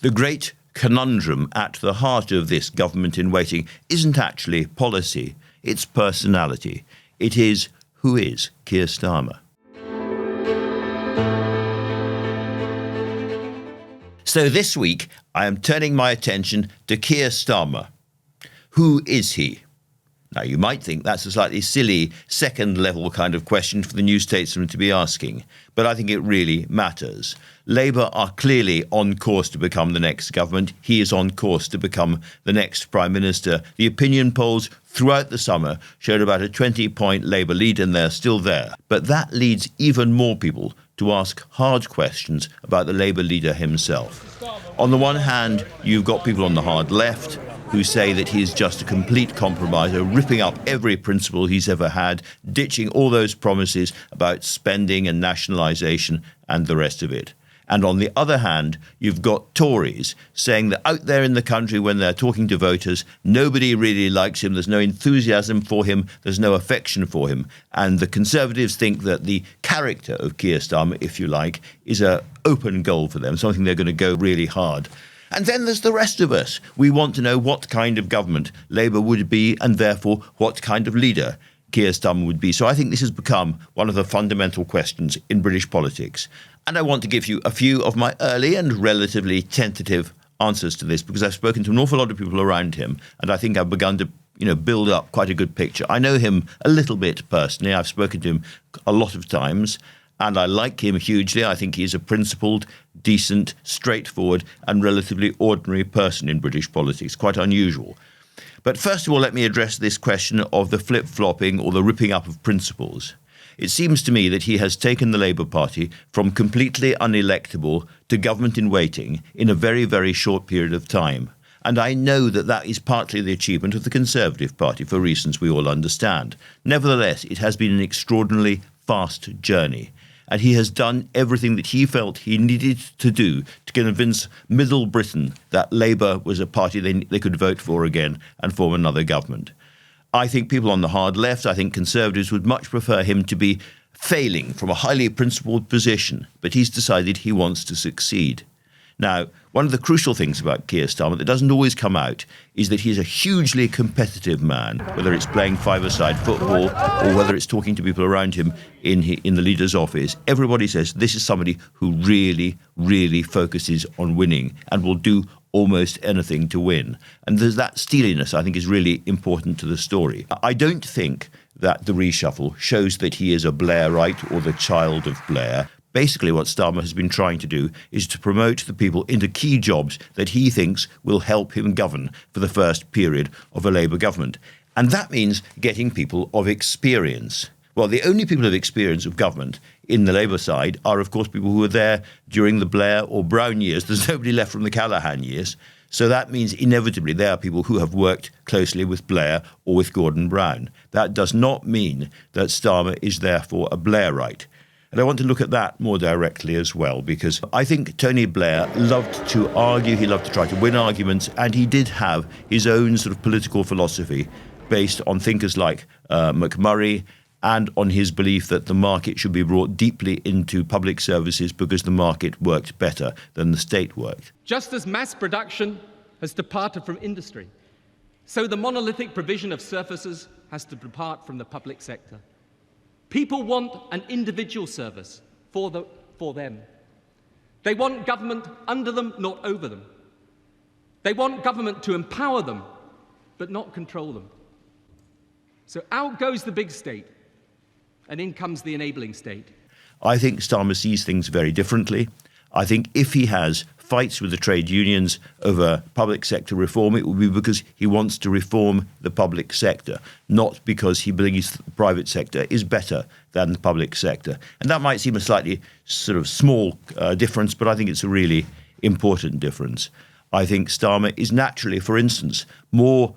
The great conundrum at the heart of this government in waiting isn't actually policy, it's personality. It is, who is Keir Starmer? So this week, I am turning my attention to Keir Starmer. Who is he? Now, you might think that's a slightly silly second-level kind of question for the New Statesman to be asking, but I think it really matters. Labour are clearly on course to become the next government. He is on course to become the next Prime Minister. The opinion polls throughout the summer showed about a 20-point Labour lead, and they're still there. But that leads even more people to ask hard questions about the Labour leader himself. On the one hand, you've got people on the hard left who say that he's just a complete compromiser, ripping up every principle he's ever had, ditching all those promises about spending and nationalisation and the rest of it. And on the other hand, you've got Tories saying that out there in the country when they're talking to voters, nobody really likes him, there's no enthusiasm for him, there's no affection for him. And the Conservatives think that the character of Keir Starmer, if you like, is an open goal for them, something they're going to go really hard. And then there's the rest of us. We want to know what kind of government Labour would be and therefore what kind of leader Keir Starmer would be. So I think this has become one of the fundamental questions in British politics. And I want to give you a few of my early and relatively tentative answers to this because I've spoken to an awful lot of people around him and I think I've begun to build up quite a good picture. I know him a little bit personally. I've spoken to him a lot of times. And I like him hugely. I think he's a principled, decent, straightforward and relatively ordinary person in British politics, quite unusual. But first of all, let me address this question of the flip-flopping or the ripping up of principles. It seems to me that he has taken the Labour Party from completely unelectable to government in waiting in a very, very short period of time. And I know that that is partly the achievement of the Conservative Party for reasons we all understand. Nevertheless, it has been an extraordinarily fast journey. And he has done everything that he felt he needed to do to convince Middle Britain that Labour was a party they could vote for again and form another government. I think people on the hard left, I think Conservatives would much prefer him to be failing from a highly principled position, but he's decided he wants to succeed. Now, one of the crucial things about Keir Starmer that doesn't always come out is that he's a hugely competitive man, whether it's playing five-a-side football or whether it's talking to people around him in the leader's office. Everybody says this is somebody who really, really focuses on winning and will do almost anything to win. And there's that steeliness I think is really important to the story. I don't think that the reshuffle shows that he is a Blairite or the child of Blair. Basically, what Starmer has been trying to do is to promote the people into key jobs that he thinks will help him govern for the first period of a Labour government. And that means getting people of experience. Well, the only people of experience of government in the Labour side are, of course, people who were there during the Blair or Brown years. There's nobody left from the Callaghan years. So that means inevitably they are people who have worked closely with Blair or with Gordon Brown. That does not mean that Starmer is therefore a Blairite. And I want to look at that more directly as well, because I think Tony Blair loved to argue, he loved to try to win arguments, and he did have his own sort of political philosophy based on thinkers like McMurray and on his belief that the market should be brought deeply into public services because the market worked better than the state worked. Just as mass production has departed from industry, so the monolithic provision of services has to depart from the public sector. People want an individual service for them. They want government under them, not over them. They want government to empower them, but not control them. So out goes the big state, and in comes the enabling state. I think Starmer sees things very differently. I think if he has fights with the trade unions over public sector reform, it will be because he wants to reform the public sector, not because he believes that the private sector is better than the public sector. And that might seem a slightly sort of small difference, but I think it's a really important difference. I think Starmer is naturally, for instance, more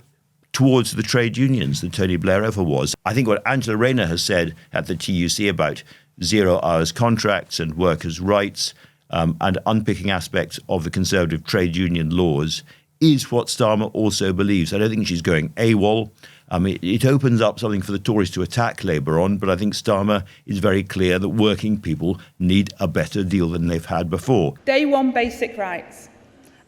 towards the trade unions than Tony Blair ever was. I think what Angela Rayner has said at the TUC about 0 hours contracts and workers' rights and unpicking aspects of the Conservative trade union laws is what Starmer also believes. I don't think she's going AWOL. It opens up something for the Tories to attack Labour on, but I think Starmer is very clear that working people need a better deal than they've had before. Day one basic rights.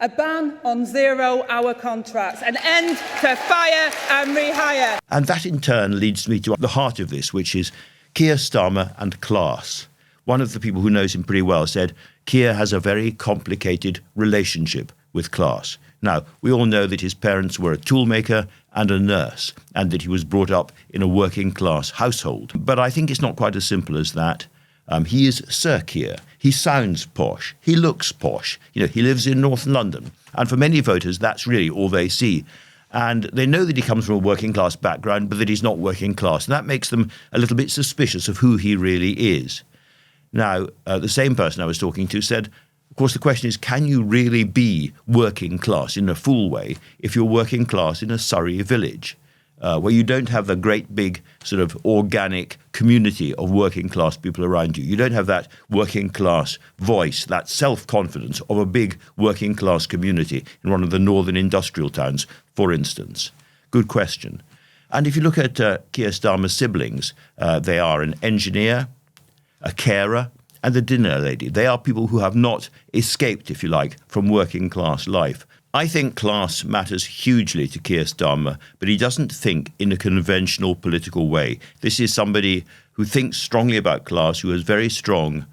a ban on zero-hour contracts, an end to fire and rehire. And that in turn leads me to the heart of this, which is Keir Starmer and class. One of the people who knows him pretty well said Keir has a very complicated relationship with class. Now, we all know that his parents were a toolmaker and a nurse, and that he was brought up in a working-class household. But I think it's not quite as simple as that. He is Sir Keir. He sounds posh. He looks posh. He lives in North London. And for many voters, that's really all they see. And they know that he comes from a working-class background, but that he's not working-class. And that makes them a little bit suspicious of who he really is. Now, the same person I was talking to said, of course, the question is, can you really be working class in a full way if you're working class in a Surrey village, where you don't have the great big sort of organic community of working class people around you? You don't have that working class voice, that self-confidence of a big working class community in one of the northern industrial towns, for instance. Good question. And if you look at Keir Starmer's siblings, they are an engineer, a carer, and the dinner lady. They are people who have not escaped, if you like, from working class life. I think class matters hugely to Keir Starmer, but he doesn't think in a conventional political way. This is somebody who thinks strongly about class, who has very strong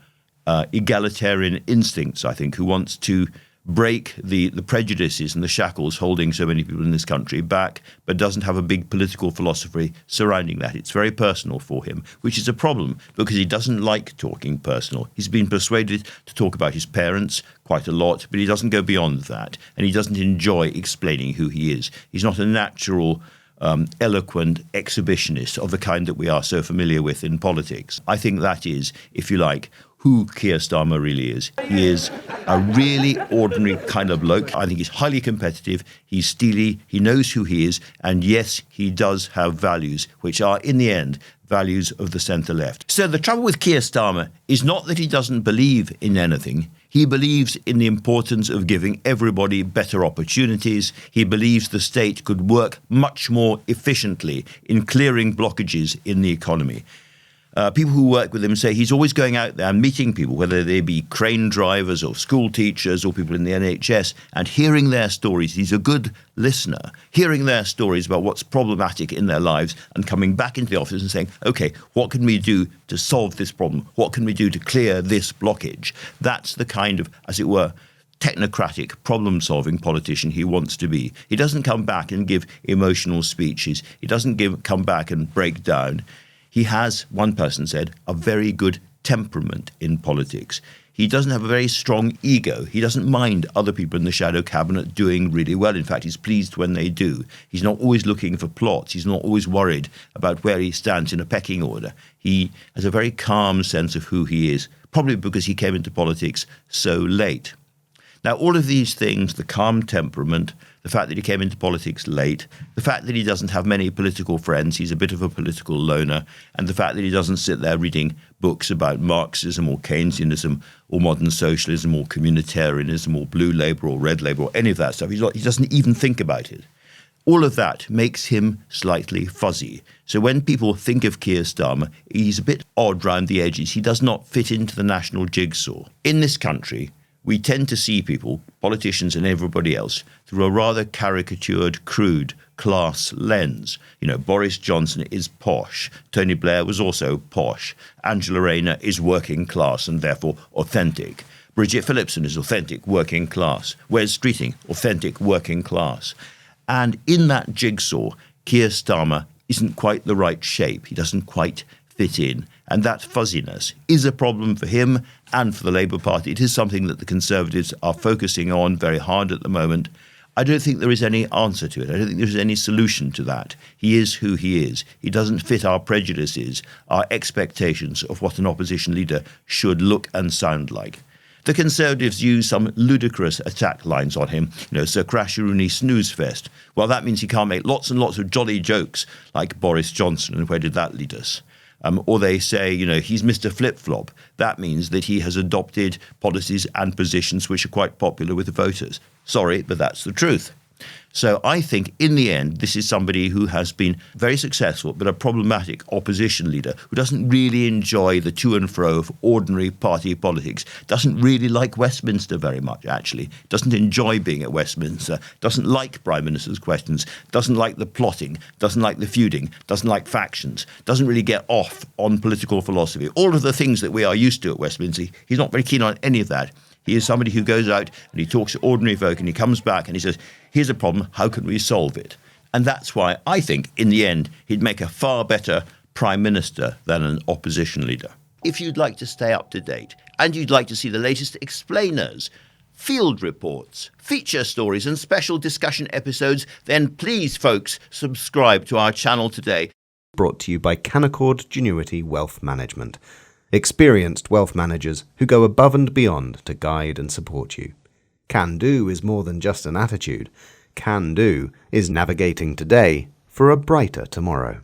egalitarian instincts, I think, who wants to break the prejudices and the shackles holding so many people in this country back, but doesn't have a big political philosophy surrounding that. It's very personal for him, which is a problem because he doesn't like talking personal. He's been persuaded to talk about his parents quite a lot, but he doesn't go beyond that, and he doesn't enjoy explaining who he is. He's not a natural, eloquent exhibitionist of the kind that we are so familiar with in politics. I think that is, if you like, who Keir Starmer really is. He is a really ordinary kind of bloke. I think he's highly competitive, he's steely, he knows who he is, and yes, he does have values, which are, in the end, values of the centre-left. So the trouble with Keir Starmer is not that he doesn't believe in anything. He believes in the importance of giving everybody better opportunities. He believes the state could work much more efficiently in clearing blockages in the economy. People who work with him say he's always going out there and meeting people, whether they be crane drivers or school teachers or people in the NHS, and hearing their stories. He's a good listener, hearing their stories about what's problematic in their lives and coming back into the office and saying, OK, what can we do to solve this problem? What can we do to clear this blockage? That's the kind of, as it were, technocratic, problem-solving politician he wants to be. He doesn't come back and give emotional speeches. He doesn't come back and break down. He has, one person said, a very good temperament in politics. He doesn't have a very strong ego. He doesn't mind other people in the shadow cabinet doing really well. In fact, he's pleased when they do. He's not always looking for plots. He's not always worried about where he stands in a pecking order. He has a very calm sense of who he is, probably because he came into politics so late. Now, all of these things, the calm temperament, the fact that he came into politics late, the fact that he doesn't have many political friends, he's a bit of a political loner, and the fact that he doesn't sit there reading books about Marxism or Keynesianism or modern socialism or communitarianism or blue labour or red labour or any of that stuff. He doesn't even think about it. All of that makes him slightly fuzzy. So when people think of Keir Starmer, he's a bit odd round the edges. He does not fit into the national jigsaw. In this country, we tend to see people, politicians and everybody else, through a rather caricatured, crude class lens. Boris Johnson is posh. Tony Blair was also posh. Angela Rayner is working class and therefore authentic. Bridget Phillipson is authentic working class. Wes Streeting, authentic working class. And in that jigsaw, Keir Starmer isn't quite the right shape. He doesn't quite fit in. And that fuzziness is a problem for him and for the Labour Party. It is something that the Conservatives are focusing on very hard at the moment. I don't think there is any answer to it. I don't think there is any solution to that. He is who he is. He doesn't fit our prejudices, our expectations of what an opposition leader should look and sound like. The Conservatives use some ludicrous attack lines on him. Sir Crasheroony snooze fest. Well, that means he can't make lots and lots of jolly jokes like Boris Johnson, and where did that lead us? Or they say, he's Mr. Flip-Flop. That means that he has adopted policies and positions which are quite popular with the voters. Sorry, but that's the truth. So I think in the end, this is somebody who has been very successful, but a problematic opposition leader who doesn't really enjoy the to and fro of ordinary party politics, doesn't really like Westminster very much, actually, doesn't enjoy being at Westminster, doesn't like Prime Minister's questions, doesn't like the plotting, doesn't like the feuding, doesn't like factions, doesn't really get off on political philosophy. All of the things that we are used to at Westminster, he's not very keen on any of that. He is somebody who goes out and he talks to ordinary folk and he comes back and he says, here's a problem, how can we solve it? And that's why I think, in the end, he'd make a far better Prime Minister than an opposition leader. If you'd like to stay up to date and you'd like to see the latest explainers, field reports, feature stories and special discussion episodes, then please, folks, subscribe to our channel today. Brought to you by Canaccord Genuity Wealth Management. Experienced wealth managers who go above and beyond to guide and support you. Can do is more than just an attitude. Can do is navigating today for a brighter tomorrow.